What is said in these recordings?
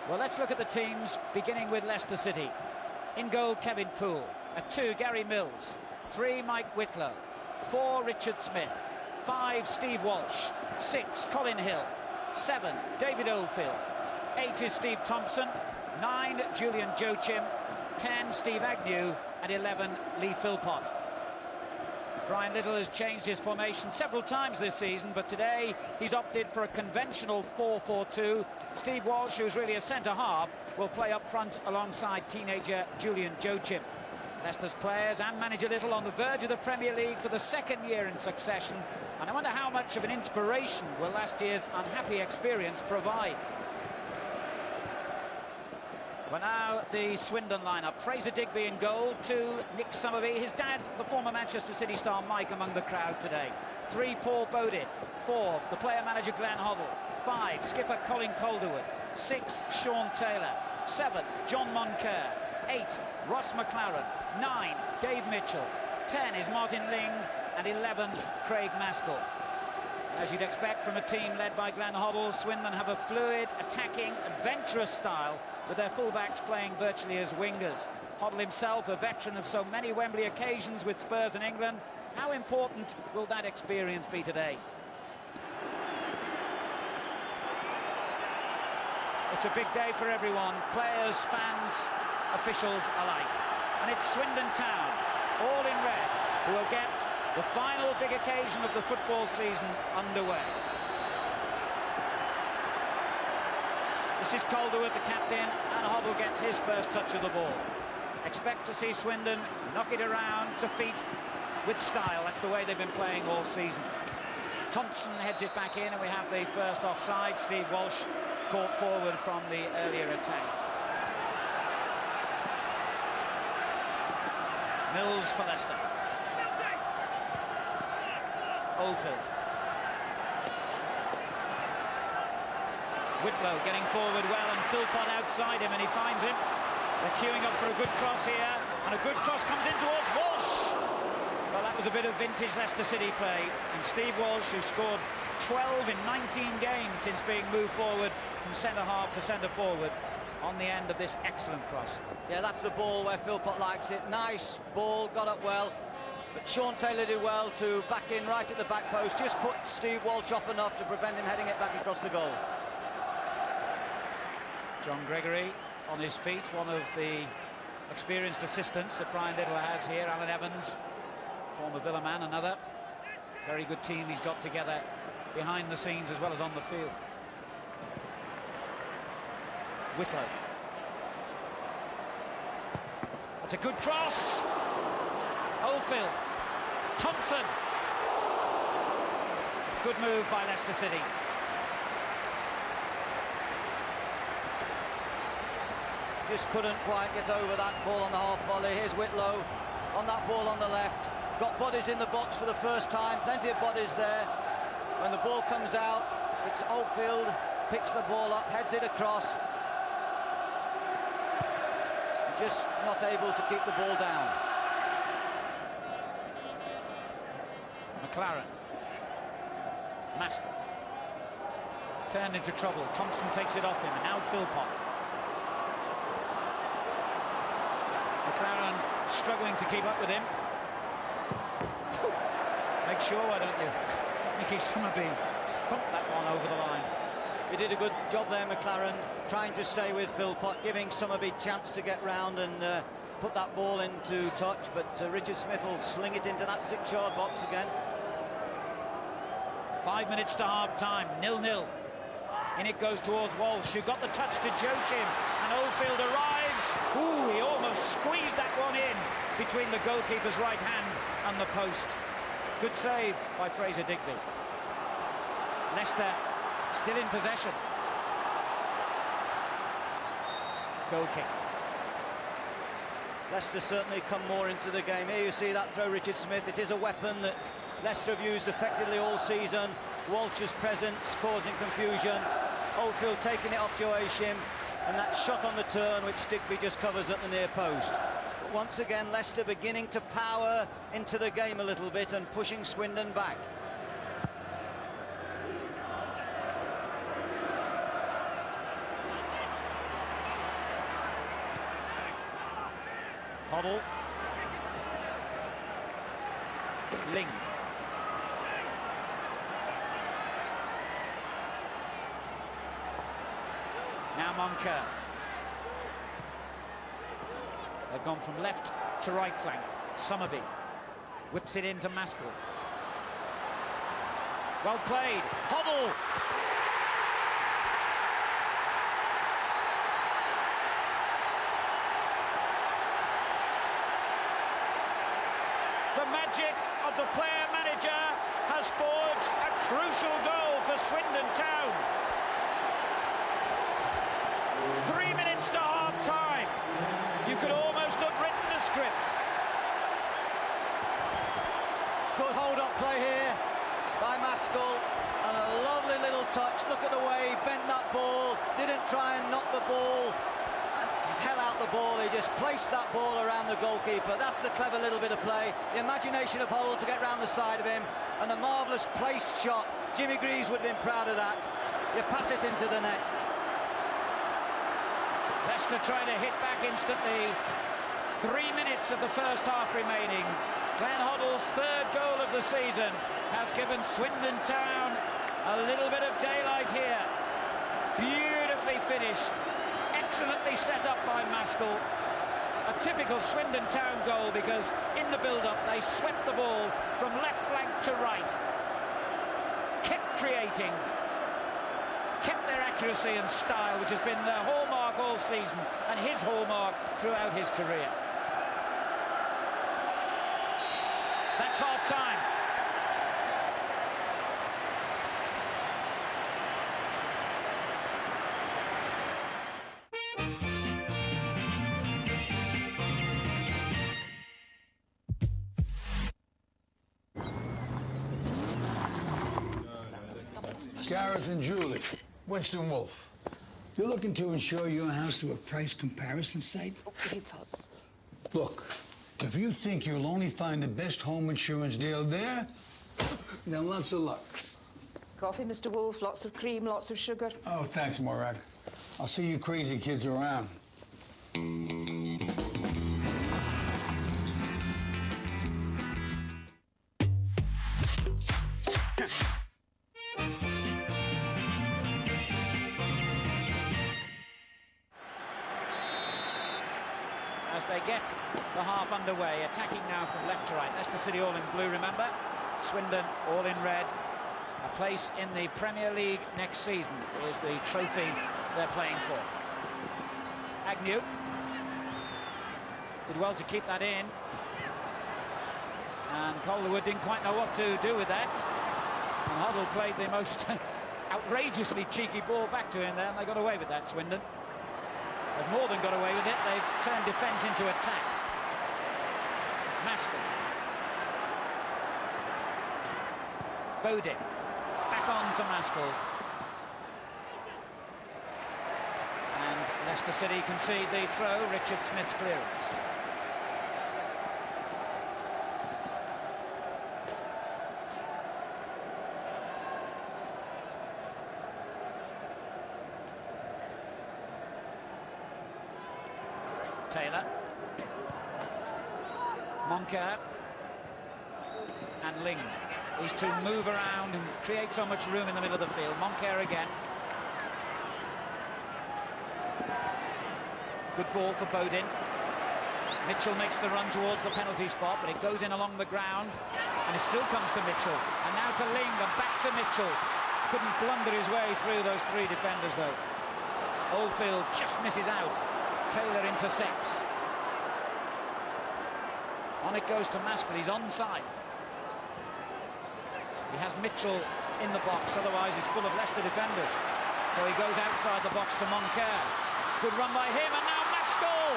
Well, let's look at the teams, beginning with Leicester City. In goal, Kevin Poole. At 2, Gary Mills. 3, Mike Whitlow. 4, Richard Smith. 5, Steve Walsh. 6, Colin Hill. 7, David Oldfield. 8 is Steve Thompson. 9, Julian Joachim. 10, Steve Agnew. And 11, Lee Philpott. Brian Little has changed his formation several times this season, but today he's opted for a conventional 4-4-2. Steve Walsh, who's really a centre-half, will play up front alongside teenager Julian Joachim. Leicester's players and manager Little on the verge of the Premier League for the second year in succession, and I wonder how much of an inspiration will last year's unhappy experience provide. Well, now the Swindon lineup. Fraser Digby in goal. 2, Nick Summerby. His dad, the former Manchester City star Mike, among the crowd today. 3, Paul Bodin. 4, the player-manager Glenn Hoddle. 5, skipper Colin Calderwood. 6, Sean Taylor. 7, John Moncur. 8, Ross McLaren. 9, Dave Mitchell. 10 is Martin Ling. And 11, Craig Maskell. As you'd expect from a team led by Glenn Hoddle, Swindon have a fluid, attacking, adventurous style, with their fullbacks playing virtually as wingers. Hoddle himself, a veteran of so many Wembley occasions with Spurs and England. How important will that experience be today? It's a big day for everyone, players, fans, officials alike. And it's Swindon Town, all in red, who will get the final big occasion of the football season underway. This is Calderwood, the captain, and Hoddle gets his first touch of the ball. Expect to see Swindon knock it around to feet with style. That's the way they've been playing all season. Thompson heads it back in, and we have the first offside. Steve Walsh caught forward from the earlier attack. Mills for Leicester. Oldfield. Whitlow getting forward well, and Philpott outside him, and he finds him. They're queuing up for a good cross here, and a good cross comes in towards Walsh. Well, that was a bit of vintage Leicester City play, and Steve Walsh, who scored 12 in 19 games since being moved forward from centre-half to centre-forward, on the end of this excellent cross. Yeah, that's the ball where Philpott likes it. Nice ball, got up well. But Sean Taylor did well to back in right at the back post, just put Steve Walsh off enough to prevent him heading it back across the goal. John Gregory on his feet, one of the experienced assistants that Brian Little has here. Alan Evans, former Villa man, another. Very good team he's got together behind the scenes as well as on the field. Whitlow. That's a good cross. Oldfield. Thompson. Good move by Leicester City. Just couldn't quite get over that ball on the half volley. Here's Whitlow on that ball on the left. Got bodies in the box for the first time. Plenty of bodies there. When the ball comes out, it's Oldfield. Picks the ball up, heads it across. Just not able to keep the ball down. McLaren. Maskell. Turned into trouble. Thompson takes it off him, and now Philpott. McLaren struggling to keep up with him. Make sure, why don't you? Nicky Summerby thumped that one over the line. He did a good job there, McLaren, trying to stay with Philpott, giving Summerby a chance to get round and put that ball into touch, but Richard Smith will sling it into that 6-yard box again. 5 minutes to half-time, 0-0. In it goes towards Walsh, who got the touch to Joachim, and Oldfield arrives. Ooh, he almost squeezed that one in between the goalkeeper's right hand and the post. Good save by Fraser Digby. Leicester still in possession. Goal kick. Leicester certainly come more into the game. Here you see that throw, Richard Smith. It is a weapon that Leicester have used effectively all season. Walsh's presence causing confusion. Oldfield taking it off Joachim, and that shot on the turn which Digby just covers at the near post. But once again, Leicester beginning to power into the game a little bit and pushing Swindon back. Hoddle. Ling. Now Moncur. They've gone from left to right flank. Summerby whips it into Maskell. Well played. Hoddle. The magic of the player manager has forged a crucial goal for Swindon Town. 3 minutes to half time. You could almost have written the script. Good hold-up play here by Maskell, and a lovely little touch. Look at the way he bent that ball, didn't try and knock the ball, and held out the ball. He just placed that ball around the goalkeeper. That's the clever little bit of play. The imagination of Hoddle to get round the side of him, and a marvellous placed shot. Jimmy Greaves would have been proud of that. You pass it into the net. Leicester trying to hit back instantly. 3 minutes of the first half remaining. Glenn Hoddle's third goal of the season has given Swindon Town a little bit of daylight here. Beautifully finished, excellently set up by Maskell. A typical Swindon Town goal, because in the build-up they swept the ball from left flank to right, kept creating, kept their accuracy and style, which has been their hallmark all season and his hallmark throughout his career. That's half-time. Gareth and Julie, Winston Wolfe. You're looking to insure your house through a price comparison site? Look, if you think you'll only find the best home insurance deal there, then lots of luck. Coffee, Mr. Wolfe, lots of cream, lots of sugar. Oh, thanks, Morag. I'll see you crazy kids around. As they get the half underway, attacking now from left to right. Leicester City all in blue, remember? Swindon all in red. A place in the Premier League next season is the trophy they're playing for. Agnew did well to keep that in, and Calderwood didn't quite know what to do with that, and Hoddle played the most outrageously cheeky ball back to him there, and they got away with that, Swindon. They've more than got away with it. They've turned defence into attack. Maskell. Bodin. Back on to Maskell. And Leicester City concede the throw. Richard Smith's clearance. Taylor, Moncur and Ling. These two move around and create so much room in the middle of the field. Moncur again. Good ball for Bodin. Mitchell makes the run towards the penalty spot, but it goes in along the ground, and it still comes to Mitchell. And now to Ling, and back to Mitchell. Couldn't blunder his way through those three defenders, though. Oldfield just misses out. Taylor intercepts. On it goes to Maskell. He's onside. He has Mitchell in the box, otherwise it's full of Leicester defenders. So he goes outside the box to Moncur. Good run by him, and now Maskell!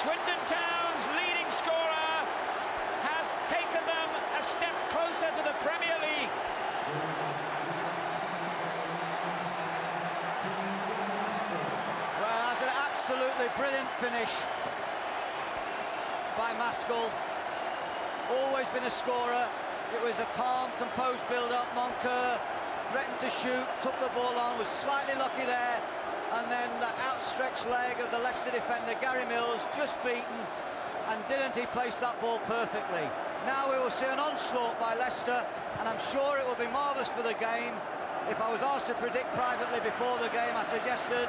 Swindon Town's leading scorer has taken them a step closer to the Premier League. Well, that's an absolutely brilliant finish by Maskell. always been a scorer. It was a calm, composed build-up. Moncur threatened to shoot, took the ball on, was slightly lucky there, and then that outstretched leg of the Leicester defender, Gary Mills, just beaten, and didn't he place that ball perfectly? Now we will see an onslaught by Leicester, and I'm sure it will be marvellous for the game. If I was asked to predict privately before the game, I suggested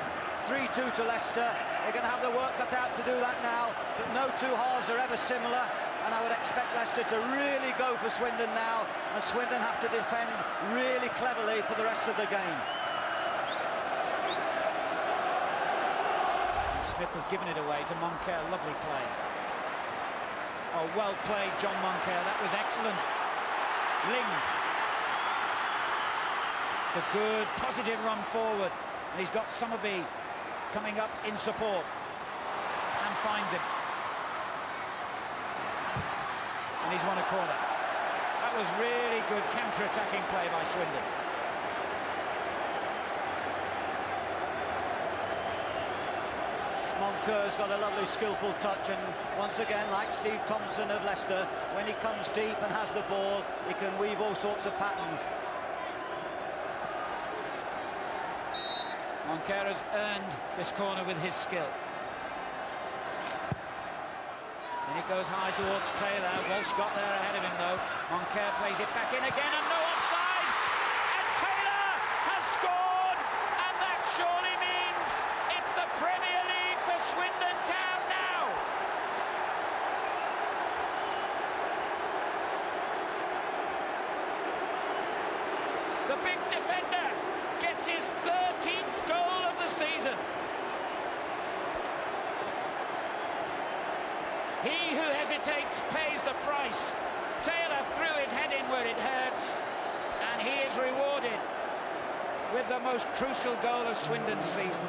3-2 to Leicester. They're going to have their work cut out to do that now, but no two halves are ever similar, and I would expect Leicester to really go for Swindon now, and Swindon have to defend really cleverly for the rest of the game. Smith has given it away to Moncur. Lovely play. Oh, well played, John Moncur. That was excellent. Ling. It's a good, positive run forward. And he's got Summerby coming up in support. And finds him. And he's won a corner. That was really good counter-attacking play by Swindon. Monker's got a lovely skillful touch, and once again, like Steve Thompson of Leicester, when he comes deep and has the ball, he can weave all sorts of patterns. Moncur has earned this corner with his skill. And it goes high towards Taylor. Walsh got there ahead of him though. Moncur plays it back in again, and no offside! And Taylor has scored! And that surely means it's the Premier League for Swindon Town now! The big defender gets his 13th goal of the season. He who hesitates pays the price. Taylor threw his head in where it hurts, and he is rewarded with the most crucial goal of Swindon's season.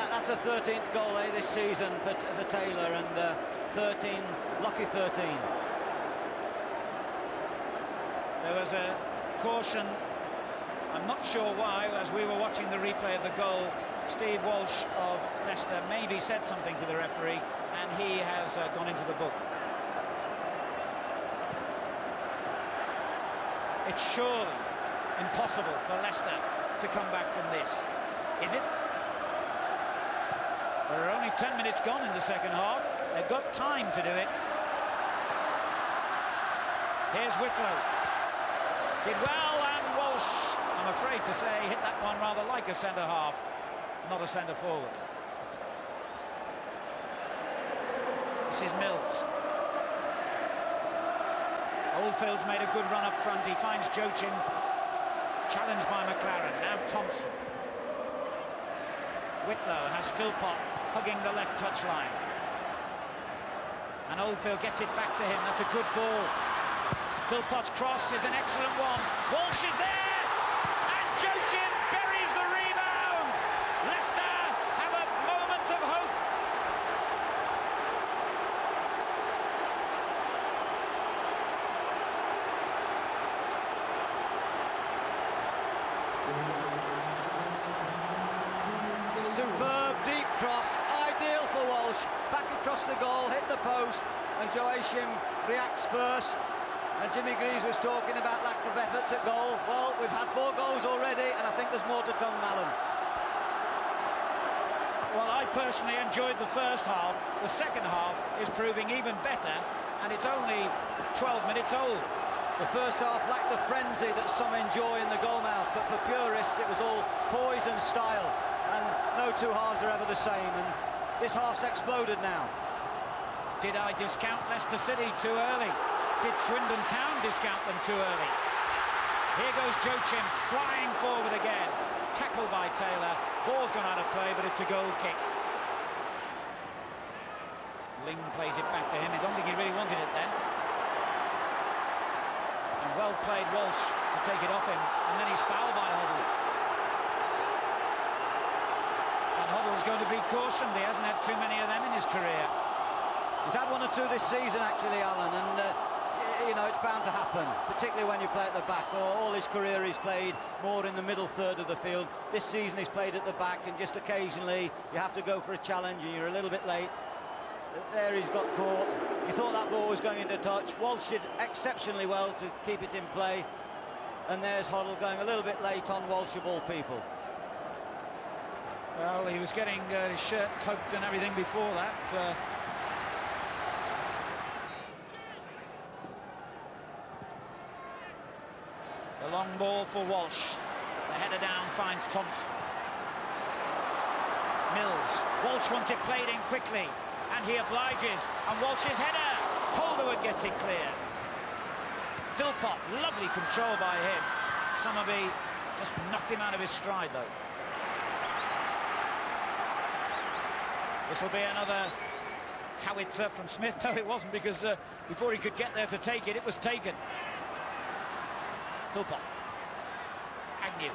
That's a 13th goal this season for Taylor, and 13, lucky 13. There was a caution. I'm not sure why. As we were watching the replay of the goal, Steve Walsh of Leicester maybe said something to the referee, and he has gone into the book. It's surely impossible for Leicester to come back from this. Is it? There are only 10 minutes gone in the second half. They've got time to do it. Here's Whitlow. Did well, and Walsh, I'm afraid to say, hit that one rather like a centre-half, not a centre-forward. This is Mills. Oldfield's made a good run up front. He finds Jochin, challenged by McLaren. Now Thompson. Whitlow has Philpott hugging the left touchline. And Oldfield gets it back to him. That's a good ball. Philpott's cross is an excellent one. Walsh is there! And Jochin buries the rebound! Leicester have a moment of hope. Superb deep cross, ideal for Walsh. Back across the goal, hit the post, and Joachim reacts first. And Jimmy Greaves was talking about lack of efforts at goal. Well, we've had 4 goals already, and I think there's more to come, Alan. Well, I personally enjoyed the first half. The second half is proving even better, and it's only 12 minutes old. The first half lacked the frenzy that some enjoy in the goalmouth, but for purists it was all poise and style, and no two halves are ever the same, and this half's exploded now. Did I discount Leicester City too early? Did Swindon Town discount them too early? Here goes Jochin flying forward again. Tackled by Taylor. Ball's gone out of play, but it's a goal kick. Ling plays it back to him. I don't think he really wanted it then. And well played Walsh to take it off him. And then he's fouled by Hoddle. And Hoddle's going to be cautioned. He hasn't had too many of them in his career. He's had 1 or 2 this season, actually, Alan, and you know, it's bound to happen, particularly when you play at the back. All his career he's played more in the middle third of the field. This season he's played at the back, and just occasionally you have to go for a challenge and you're a little bit late. There he's got caught. He thought that ball was going into touch. Walsh did exceptionally well to keep it in play. And there's Hoddle going a little bit late on Walsh of all people. Well, he was getting his shirt tugged and everything before that. The long ball for Walsh. The header down finds Thompson. Mills. Walsh wants it played in quickly, and he obliges. And Walsh's header. Calderwood gets it clear. Philpott, lovely control by him. Summerby just knocked him out of his stride, though. This will be another howitzer from Smith. No, it wasn't, because before he could get there to take it, it was taken. Philpott. Agnew.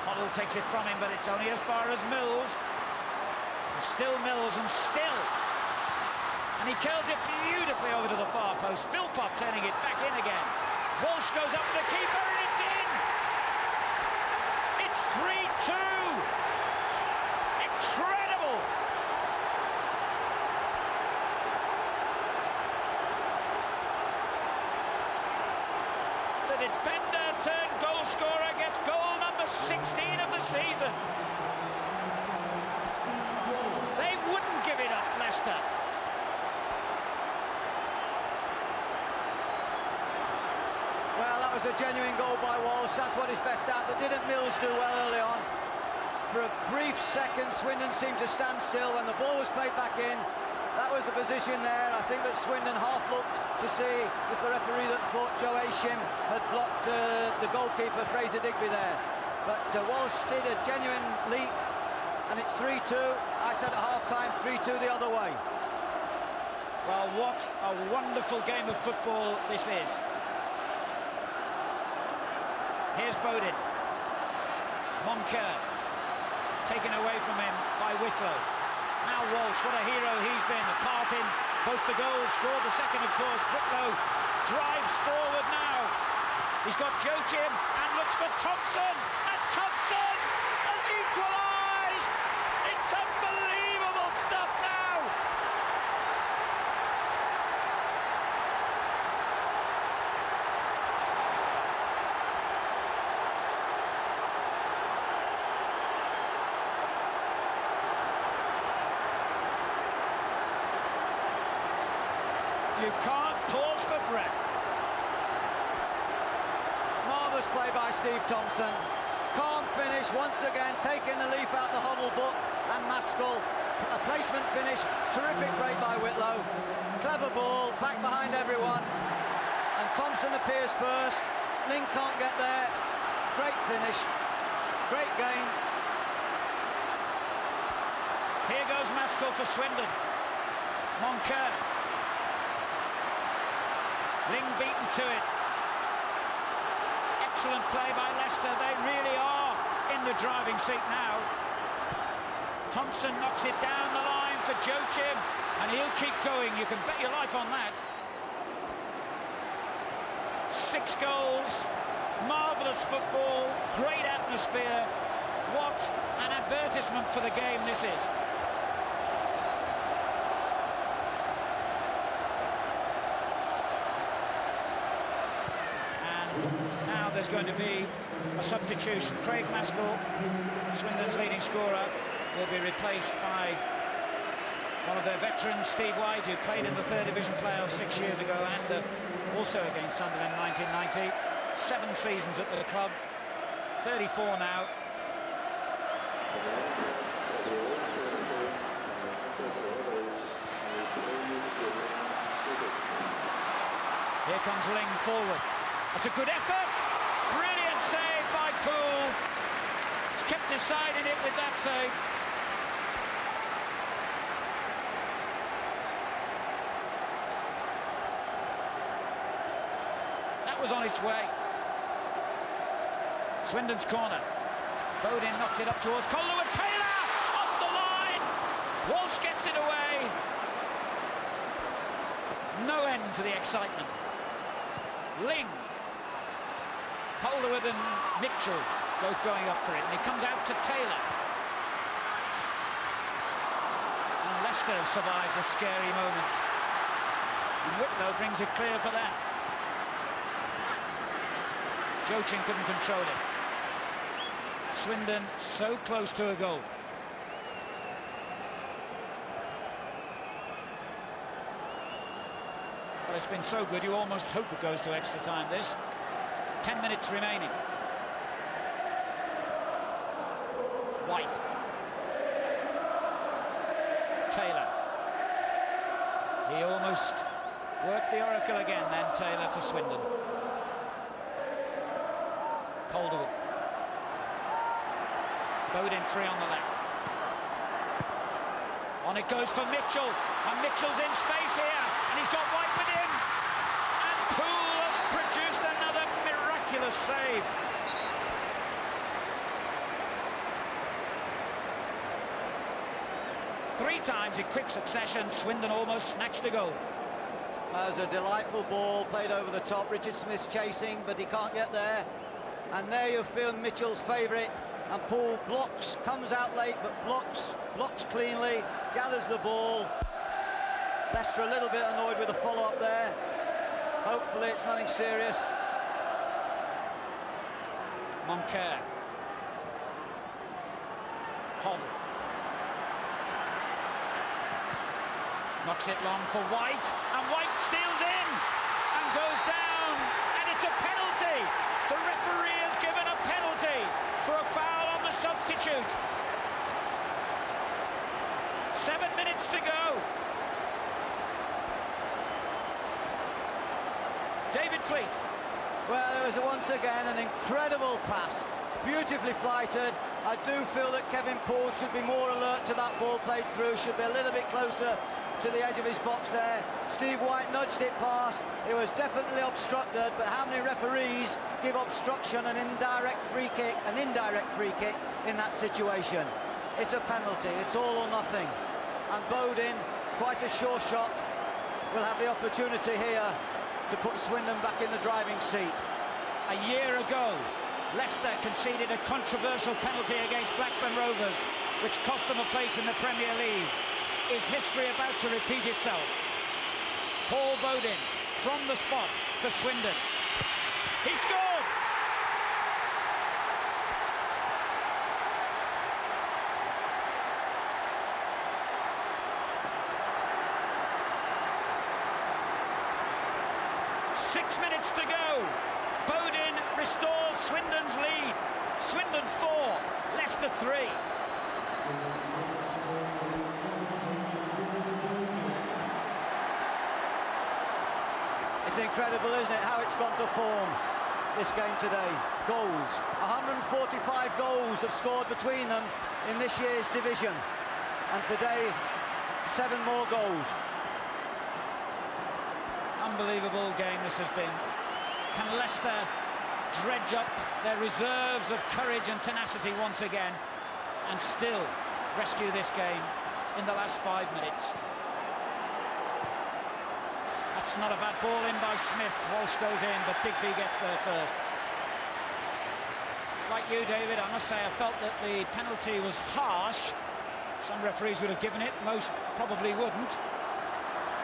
Hoddle takes it from him, but it's only as far as Mills. And still Mills, and still. And he curls it beautifully over to the far post. Philpott turning it back in again. Walsh goes up to the keeper, and it's in! It's 3-2! Incredible! The defender turned goal scorer gets goal number 16 of the season. They wouldn't give it up, Leicester. Well, that was a genuine goal by Walsh. That's what he's best at. But didn't Mills do well early on? For a brief second, Swindon seemed to stand still when the ball was played back in. That was the position there. I think that Swindon half looked to see if the referee that thought Joe Aisham had blocked the goalkeeper, Fraser Digby, there. But Walsh did a genuine leap, and it's 3-2. I said at half-time, 3-2 the other way. Well, what a wonderful game of football this is. Here's Bodin. Moncur taken away from him by Whitlow. Now Walsh, what a hero he's been, a part in both the goals, scored the second, of course. Whitlow drives forward now. He's got Joachim and looks for Thompson, and Thompson has equalised! It's unbelievable stuff now! You can't pause for breath. Marvellous play by Steve Thompson. Calm finish once again, taking the leaf out the Hoddle book, and Maskell. A placement finish, terrific break by Whitlow. Clever ball, back behind everyone. And Thompson appears first. Ling can't get there. Great finish. Great game. Here goes Maskell for Swindon. Moncur. Ling beaten to it. Excellent play by Leicester. They really are in the driving seat now. Thompson knocks it down the line for Joachim, and he'll keep going. You can bet your life on that. 6 goals, marvellous football, great atmosphere. What an advertisement for the game this is. Now there's going to be a substitution. Craig Maskell, Swindon's leading scorer, will be replaced by one of their veterans, Steve White, who played in the 3rd Division playoffs 6 years ago and also against Sunderland in 1990. 7 seasons at the club, 34 now. Here comes Ling forward. That's a good effort. Brilliant save by Poole. He's kept his side in it with that save. That was on its way. Swindon's corner. Bodin knocks it up towards Calderwood. Taylor off the line. Walsh gets it away. No end to the excitement. Ling. Calderwood and Mitchell both going up for it, and he comes out to Taylor. And Leicester have survived this scary moment. And Whitlow brings it clear for them. Jochin couldn't control it. Swindon so close to a goal. But it's been so good, you almost hope it goes to extra time, this. 10 minutes remaining. White. Taylor. He almost worked the oracle again then, Taylor, for Swindon. Calderwood. Bodin free on the left. On it goes for Mitchell, and Mitchell's in space here, and he's got White with him. And Poole has produced another miraculous save. Three times in quick succession, Swindon almost snatched a goal. That was a delightful ball played over the top. Richard Smith's chasing, but he can't get there. And there you feel Mitchell's favourite. And Poole blocks, comes out late, but blocks cleanly, gathers the ball. Leicester a little bit annoyed with the follow-up there. Hopefully it's nothing serious. Moncur. Hall. Knocks it long for White, and White steals in and goes down, and it's a penalty. The referee has given a penalty for a foul on the substitute. 7 minutes to go. David Cleat. Well, there was once again an incredible pass, beautifully flighted. I do feel that Kevin Poole should be more alert to that ball played through, should be a little bit closer to the edge of his box there. Steve White nudged it past. It was definitely obstructed, but how many referees give obstruction an indirect free kick in that situation? It's a penalty, it's all or nothing. And Bodin, quite a sure shot, will have the opportunity here to put Swindon back in the driving seat. A year ago, Leicester conceded a controversial penalty against Blackburn Rovers, which cost them a place in the Premier League. Is history about to repeat itself? Paul Bodin from the spot for Swindon. He scored! Six minutes to go. Bodin restores Swindon's lead. Swindon 4, Leicester 3. It's incredible, isn't it, how it's gone to form, this game today. Goals. 145 goals have scored between them in this year's division. And today, 7 more goals. Unbelievable game this has been. Can Leicester dredge up their reserves of courage and tenacity once again and still rescue this game in the last 5 minutes? That's not a bad ball in by Smith. Walsh goes in, but Digby gets there first. Like you, David, I must say I felt that the penalty was harsh. Some referees would have given it, most probably wouldn't.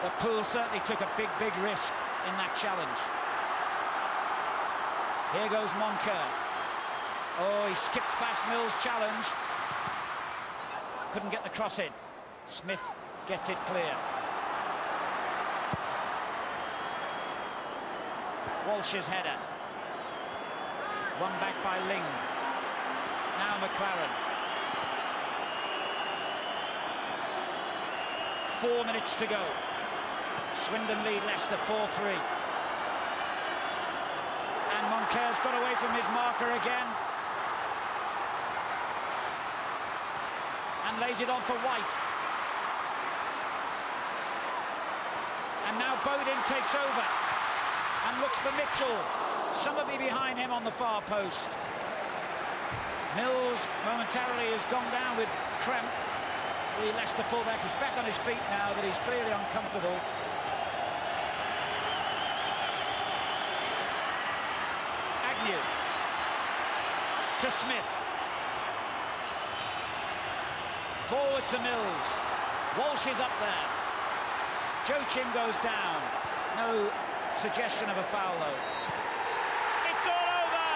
But Poole certainly took a big risk in that challenge. Here goes Moncur. Oh, he skipped past Mills' challenge. Couldn't get the cross in. Smith gets it clear. Walsh's header. Won back by Ling. Now McLaren. 4 minutes to go. Swindon lead Leicester 4-3. And Moncur's got away from his marker again. And lays it on for White. And now Bodin takes over. And looks for Mitchell. Summerby behind him on the far post. Mills momentarily has gone down with cramp. The Leicester fullback is back on his feet now, but he's clearly uncomfortable. to Smith. Forward to Mills. Walsh is up there. Joachim goes down. No suggestion of a foul, though. It's all over.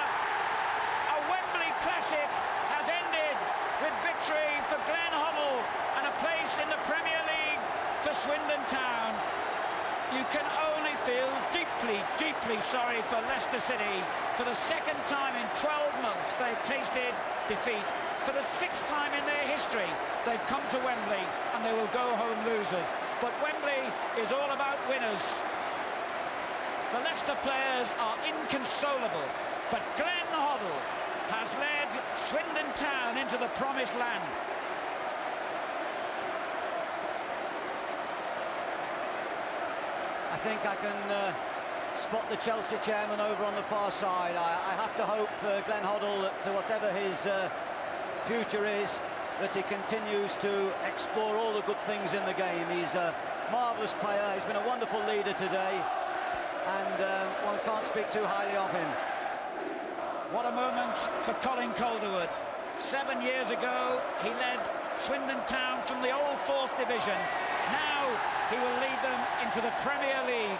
A Wembley Classic has ended with victory for Glenn Hoddle and a place in the Premier League for Swindon Town. You can only feel deeply, deeply sorry for Leicester City. For the second time in 12 months, they've tasted defeat. For the sixth time in their history, they've come to Wembley and they will go home losers. But Wembley is all about winners. The Leicester players are inconsolable, but Glenn Hoddle has led Swindon Town into the promised land. I think I can spot the Chelsea chairman over on the far side. I have to hope for Glenn Hoddle that whatever his future is, that he continues to explore all the good things in the game. He's a marvellous player. He's been a wonderful leader today, and one can't speak too highly of him. What a moment for Colin Calderwood. 7 years ago, he led Swindon Town from the old 4th Division. Now he will lead them into the Premier League.